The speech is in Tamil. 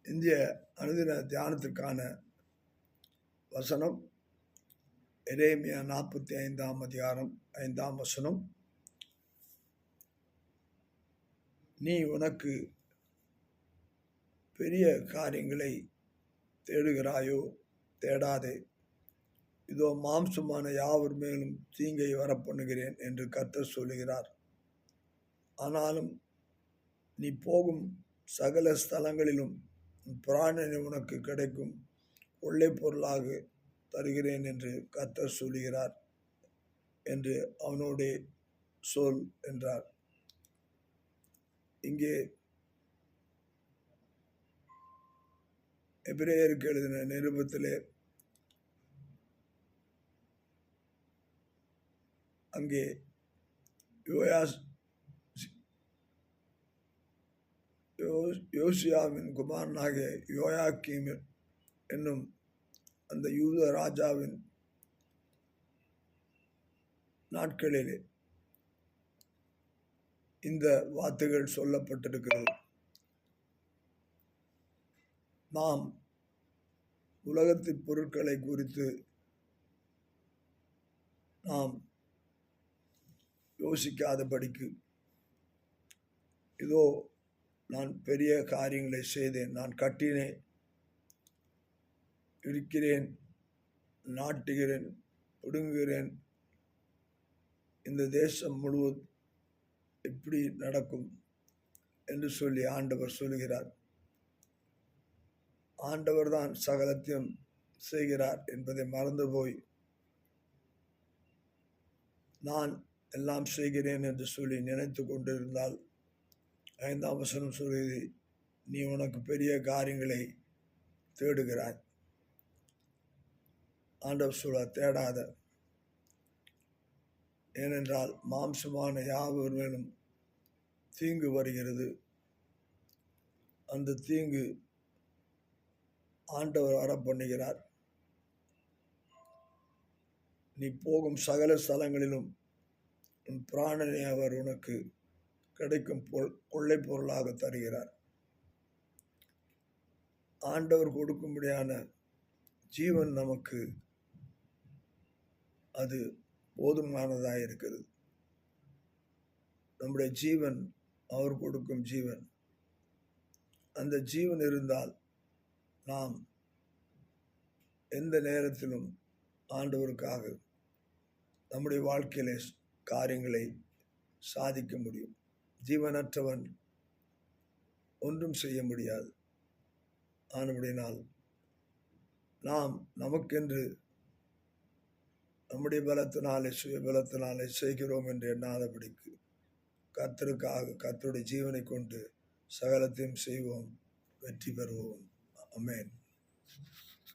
இந்திய அனுதின தியானத்திற்கான வசனம் எரேமியா 45 அதிகாரம் 5 வசனம். நீ உனக்கு பெரிய காரியங்களை தேடுகிறாயோ? தேடாதே. இதோ மாம்சமான யாவர் மேலும் தீங்கை வரப்பண்ணுகிறேன் என்று கர்த்தர் சொல்லுகிறார். ஆனாலும் நீ போகும் சகல ஸ்தலங்களிலும் பிராணனை உனக்கு கிடைக்கும் கொள்ளை பொருளாக தருகிறேன் என்று கர்த்தர் சொல்லுகிறார் என்று அவனோடே சொல் என்றார். இங்கே எபிரேயருக்கு எழுதின நிருபத்திலே அங்கே யோசியாவின் குமாரனாகிய யோயாக்கீம் என்னும் அந்த யூத ராஜாவின் நாட்களிலே இந்த வார்த்தைகள் சொல்லப்பட்டிருக்கிறது. நாம் உலகத்தின் பொருட்களை குறித்து நாம் யோசிக்காதபடிக்கு, இதோ நான் பெரிய காரியங்களை செய்தேன், நான் கட்டினேன், இருக்கிறேன், நாட்டுகிறேன், பிடுங்குகிறேன், இந்த தேசம் முழுவதும் எப்படி நடக்கும் என்று சொல்லி ஆண்டவர் சொல்லுகிறார். ஆண்டவர் தான் சகலத்தையும் செய்கிறார் என்பதை மறந்து போய் நான் எல்லாம் செய்கிறேன் என்று சொல்லி நினைத்து கொண்டிருந்தால் 5 வசனம் சொல்கிறது, நீ உனக்கு பெரிய காரியங்களை தேடுகிறாய். ஆண்டவர் சொல்ல தேடாத. ஏனென்றால் மாம்சமான யாவர் மேலும் தீங்கு வருகிறது. அந்த தீங்கு ஆண்டவர் வர பண்ணுகிறார். நீ போகும் சகல ஸ்தலங்களிலும் உன் பிராணனை அவர் உனக்கு கிடைக்கும் கொள்ளை பொருளாக தருகிறார். ஆண்டவர் கொடுக்கும்படியான ஜீவன் நமக்கு அது போதுமானதாக இருக்கிறது. நம்முடைய ஜீவன் அவர் கொடுக்கும் ஜீவன். அந்த ஜீவன் இருந்தால் நாம் எந்த நேரத்திலும் ஆண்டவருக்காக நம்முடைய வாழ்க்கையிலே காரியங்களை சாதிக்க முடியும். ஜீவனற்றவன் ஒன்றும் செய்ய முடியாது. ஆனபடினால் நாம் நமக்கென்று நம்முடைய பலத்தினாலே சுய பலத்தினாலே செய்கிறோம் என்று எண்ணாதபடிக்கு கர்த்தருக்காக கர்த்தருடைய ஜீவனை கொண்டு சகலத்தையும் செய்வோம், வெற்றி பெறுவோம். ஆமென்.